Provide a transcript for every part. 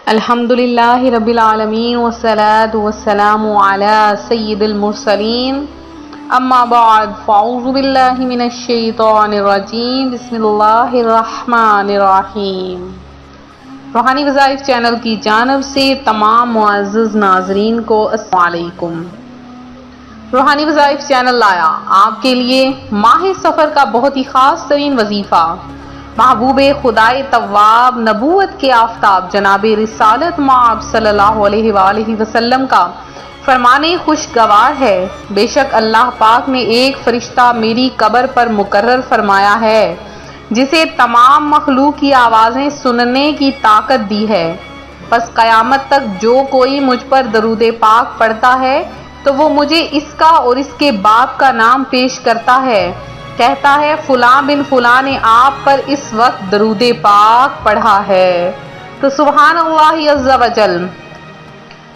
الحمدللہ رب العالمین والصلاة والسلام علی سید المرسلین اما بعد فاعوذ باللہ من الشیطان الرجیم بسم اللہ الرحمن الرحیم۔ روحانی وظائف چینل کی جانب سے تمام معزز ناظرین کو السلام علیکم۔ روحانی وظائف چینل لایا آپ کے لیے ماہ سفر کا بہت ہی خاص ترین وظیفہ، محبوب خدائے تواب نبوت کے آفتاب جناب رسالت مآب صلی اللہ علیہ وآلہ وسلم کا فرمانے خوشگوار ہے۔ بے شک اللہ پاک نے ایک فرشتہ میری قبر پر مقرر فرمایا ہے جسے تمام مخلوق کی آوازیں سننے کی طاقت دی ہے، پس قیامت تک جو کوئی مجھ پر درود پاک پڑھتا ہے تو وہ مجھے اس کا اور اس کے باپ کا نام پیش کرتا ہے، کہتا ہے فلاں بن فلاں نے آپ پر اس وقت درود پاک پڑھا ہے۔ تو سبحان اللہ عز و جل،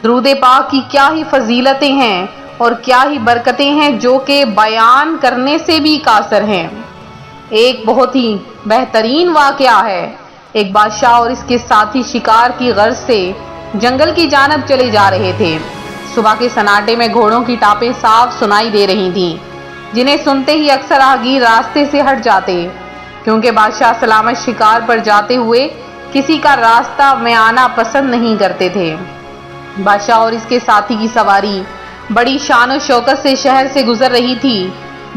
درود پاک کی کیا ہی فضیلتیں ہیں اور کیا ہی برکتیں ہیں جو کہ بیان کرنے سے بھی قاصر ہیں۔ ایک بہت ہی بہترین واقعہ ہے۔ ایک بادشاہ اور اس کے ساتھی شکار کی غرض سے جنگل کی جانب چلے جا رہے تھے۔ صبح کے سناٹے میں گھوڑوں کی ٹاپیں صاف سنائی دے رہی تھیں، جنہیں سنتے ہی اکثر راہگیر راستے سے ہٹ جاتے، کیونکہ بادشاہ سلامت شکار پر جاتے ہوئے کسی کا راستہ میں آنا پسند نہیں کرتے تھے۔ بادشاہ اور اس کے ساتھی کی سواری بڑی شان و شوکت سے شہر سے گزر رہی تھی۔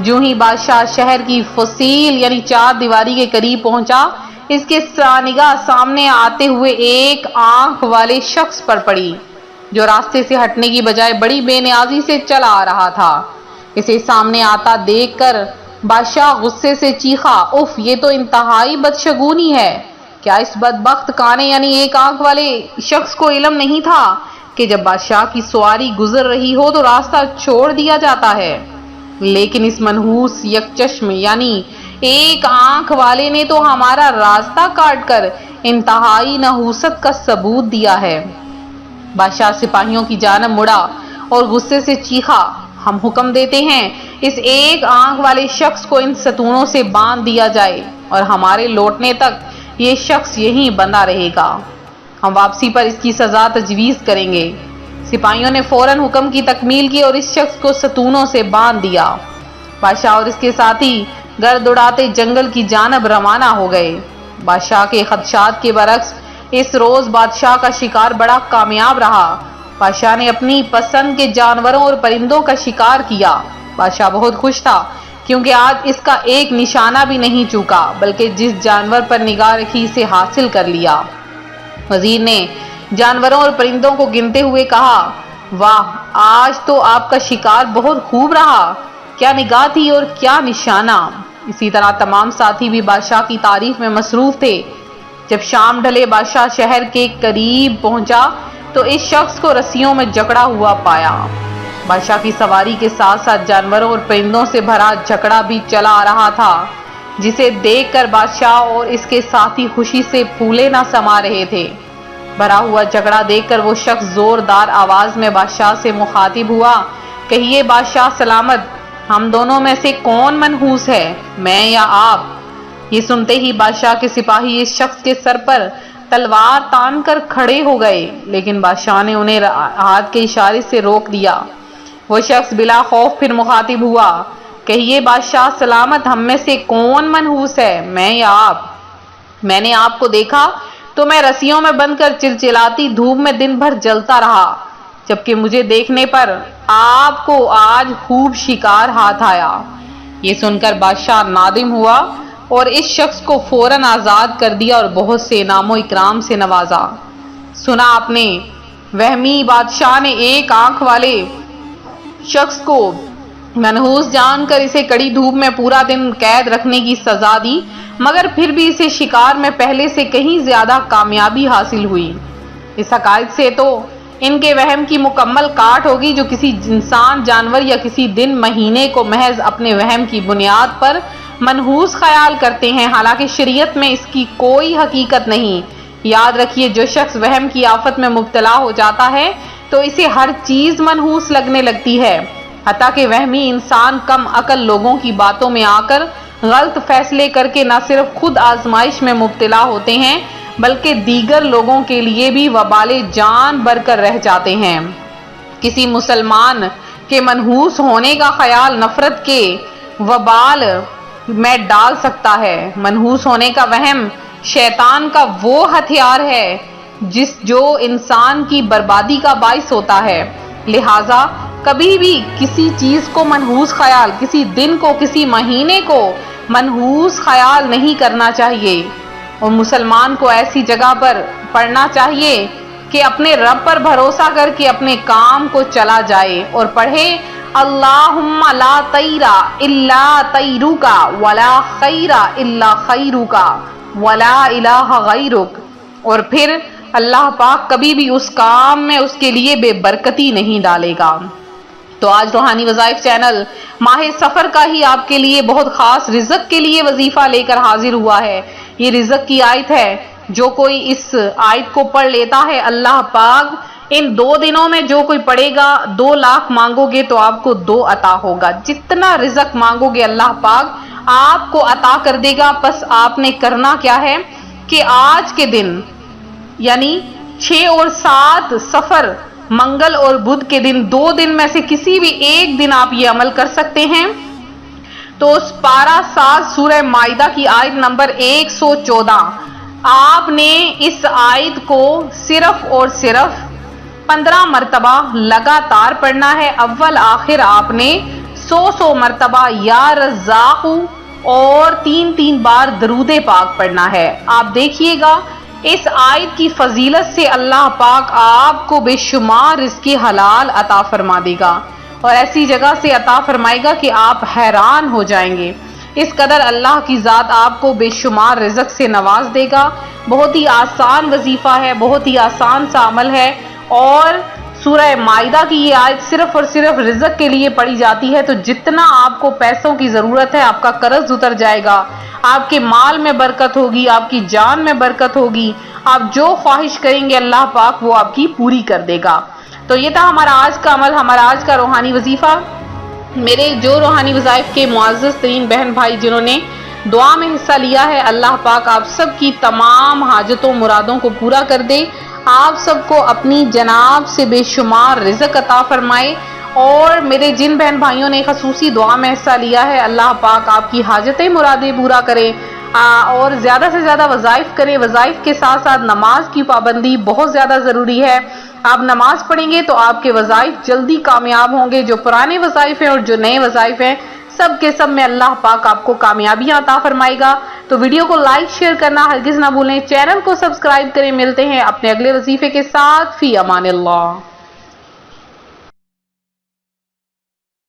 جو ہی بادشاہ شہر کی فصیل یعنی چار دیواری کے قریب پہنچا، اس کے نگاہ سامنے آتے ہوئے ایک آنکھ والے شخص پر پڑی جو راستے سے ہٹنے کی بجائے بڑی بے نیازی سے چلا آ رہا تھا۔ اسے سامنے آتا دیکھ کر بادشاہ غصے سے چیخا، اف، یہ تو انتہائی بدشگونی ہے۔ کیا اس بدبخت کانے یعنی ایک آنکھ والے شخص کو علم نہیں تھا کہ جب بادشاہ کی سواری گزر رہی ہو تو راستہ چھوڑ دیا جاتا ہے؟ لیکن اس منحوس یکچشم یعنی ایک آنکھ والے نے تو ہمارا راستہ کاٹ کر انتہائی نحوست کا ثبوت دیا ہے۔ بادشاہ سپاہیوں کی جانب مڑا اور غصے سے چیخا، ہم حکم دیتے ہیں اس ایک آنکھ والے شخص کو ان ستونوں سے باندھ دیا جائے اور ہمارے لوٹنے تک یہ شخص یہیں بندہ رہے گا۔ ہم واپسی پر اس کی سزا تجویز کریں گے۔ سپاہیوں نے فوراً حکم کی تکمیل کی اور اس شخص کو ستونوں سے باندھ دیا۔ بادشاہ اور اس کے ساتھی گرد اڑاتے جنگل کی جانب روانہ ہو گئے۔ بادشاہ کے خدشات کے برعکس اس روز بادشاہ کا شکار بڑا کامیاب رہا۔ بادشاہ نے اپنی پسند کے جانوروں اور پرندوں کا شکار کیا۔ بادشاہ بہت خوش تھا کیونکہ آج اس کا ایک نشانہ بھی نہیں چوکا، بلکہ جس جانور پر نگاہ رکھی اسے حاصل کر لیا۔ وزیر نے جانوروں اور پرندوں کو گنتے ہوئے کہا، واہ، آج تو آپ کا شکار بہت خوب رہا، کیا نگاہ تھی اور کیا نشانہ۔ اسی طرح تمام ساتھی بھی بادشاہ کی تعریف میں مصروف تھے۔ جب شام ڈھلے بادشاہ شہر کے قریب پہنچا تو اس شخص کو رسیوں میں جکڑا ہوا پایا۔ بادشاہ کی سواری کے ساتھ ساتھ جانوروں اور پرندوں سے بھرا جھگڑا بھی چلا آ رہا تھا، جسے دیکھ کر بادشاہ اور اس کے ساتھی خوشی سے پھولے نہ سما رہے تھے۔ بھرا ہوا جھگڑا دیکھ کر وہ شخص زوردار آواز میں بادشاہ سے مخاطب ہوا، کہیے بادشاہ سلامت، ہم دونوں میں سے کون منحوس ہے، میں یا آپ؟ یہ سنتے ہی بادشاہ کے سپاہی اس شخص کے سر پر تلوار تان کر کھڑے ہو گئے، لیکن بادشاہ نے انہیں ہاتھ کے اشارے سے روک دیا۔ وہ شخص بلا خوف پھر مخاطب ہوا، کہیے بادشاہ سلامت، ہم میں سے کون منحوس ہے، میں یا آپ؟ میں نے آپ کو دیکھا تو میں رسیوں میں بند کر چلچلاتی دھوپ میں دن بھر جلتا رہا، جبکہ مجھے دیکھنے پر آپ کو آج خوب شکار ہاتھ آیا۔ یہ سن کر بادشاہ نادم ہوا اور اس شخص کو فوراً آزاد کر دیا اور بہت سے انعام و اکرام سے نوازا۔ سنا آپ نے، وہمی بادشاہ نے ایک آنکھ والے شخص کو منحوس جان کر اسے کڑی دھوپ میں پورا دن قید رکھنے کی سزا دی، مگر پھر بھی اسے شکار میں پہلے سے کہیں زیادہ کامیابی حاصل ہوئی۔ اس حقائق سے تو ان کے وہم کی مکمل کاٹ ہوگی جو کسی انسان، جانور یا کسی دن، مہینے کو محض اپنے وہم کی بنیاد پر منحوس خیال کرتے ہیں، حالانکہ شریعت میں اس کی کوئی حقیقت نہیں۔ یاد رکھیے، جو شخص وہم کی آفت میں مبتلا ہو جاتا ہے تو اسے ہر چیز منحوس لگنے لگتی ہے، حتیٰ کہ وہمی انسان کم عقل لوگوں کی باتوں میں آ کر غلط فیصلے کر کے نہ صرف خود آزمائش میں مبتلا ہوتے ہیں بلکہ دیگر لوگوں کے لیے بھی وبال جان بن کر رہ جاتے ہیں۔ کسی مسلمان کے منحوس ہونے کا خیال نفرت کے وبال میں ڈال سکتا ہے۔ منحوس ہونے کا وہم شیطان کا وہ ہتھیار ہے جو انسان کی بربادی کا باعث ہوتا ہے۔ لہٰذا کبھی بھی کسی چیز کو منحوس خیال، کسی دن کو، کسی مہینے کو منحوس خیال نہیں کرنا چاہیے، اور مسلمان کو ایسی جگہ پر پڑھنا چاہیے کہ اپنے رب پر بھروسہ کر کے اپنے کام کو چلا جائے اور پڑھے اللہم لا طیر الا طیرک ولا خیر الا خیرک ولا الہ غیرک، اور پھر اللہ پاک کبھی بھی اس کام میں اس کے لیے بے برکتی نہیں ڈالے گا۔ تو آج روحانی وظائف چینل ماہ سفر کا ہی آپ کے لیے بہت خاص رزق کے لیے وظیفہ لے کر حاضر ہوا ہے۔ یہ رزق کی آیت ہے، جو کوئی اس آیت کو پڑھ لیتا ہے اللہ پاک ان 2 دنوں میں جو کوئی پڑھے گا 2 لاکھ مانگو گے تو آپ کو 2 عطا ہوگا۔ جتنا رزق مانگو گے اللہ پاک آپ کو عطا کر دے گا۔ بس آپ نے کرنا کیا ہے کہ آج کے دن یعنی 6 اور 7 سفر منگل اور بدھ کے دن 2 دن میں سے کسی بھی ایک دن آپ یہ عمل کر سکتے ہیں۔ تو اس پارہ 7 سورہ مائدہ کی آیت نمبر 114 آپ نے اس آیت کو صرف اور صرف 15 مرتبہ لگاتار پڑھنا ہے۔ اول آخر آپ نے 100 مرتبہ یا رزاق اور 3 بار درود پاک پڑھنا ہے۔ آپ دیکھیے گا اس آیت کی فضیلت سے اللہ پاک آپ کو بے شمار رزق حلال عطا فرما دے گا، اور ایسی جگہ سے عطا فرمائے گا کہ آپ حیران ہو جائیں گے۔ اس قدر اللہ کی ذات آپ کو بے شمار رزق سے نواز دے گا۔ بہت ہی آسان وظیفہ ہے، بہت ہی آسان سا عمل ہے، اور سورہ مائدہ کی یہ آیت صرف اور صرف رزق کے لیے پڑھی جاتی ہے۔ تو جتنا آپ کو پیسوں کی ضرورت ہے آپ کا قرض اتر جائے گا، آپ کے مال میں برکت ہوگی، آپ کی جان میں برکت ہوگی، آپ جو خواہش کریں گے اللہ پاک وہ آپ کی پوری کر دے گا۔ تو یہ تھا ہمارا آج کا عمل، ہمارا آج کا روحانی وظیفہ۔ میرے جو روحانی وظائف کے معزز ترین بہن بھائی جنہوں نے دعا میں حصہ لیا ہے، اللہ پاک آپ سب کی تمام حاجتوں مرادوں کو پورا کر دے، آپ سب کو اپنی جناب سے بے شمار رزق عطا فرمائے، اور میرے جن بہن بھائیوں نے خصوصی دعا میں حصہ لیا ہے اللہ پاک آپ کی حاجتیں مرادیں پورا کرے، اور زیادہ سے زیادہ وظائف کریں۔ وظائف کے ساتھ ساتھ نماز کی پابندی بہت زیادہ ضروری ہے۔ آپ نماز پڑھیں گے تو آپ کے وظائف جلدی کامیاب ہوں گے۔ جو پرانے وظائف ہیں اور جو نئے وظائف ہیں سب کے سب میں اللہ پاک آپ کو کامیابیاں عطا فرمائے گا۔ تو ویڈیو کو لائک شیئر کرنا ہرگز نہ بھولیں، چینل کو سبسکرائب کریں۔ ملتے ہیں اپنے اگلے وظیفے کے ساتھ، فی امان اللہ۔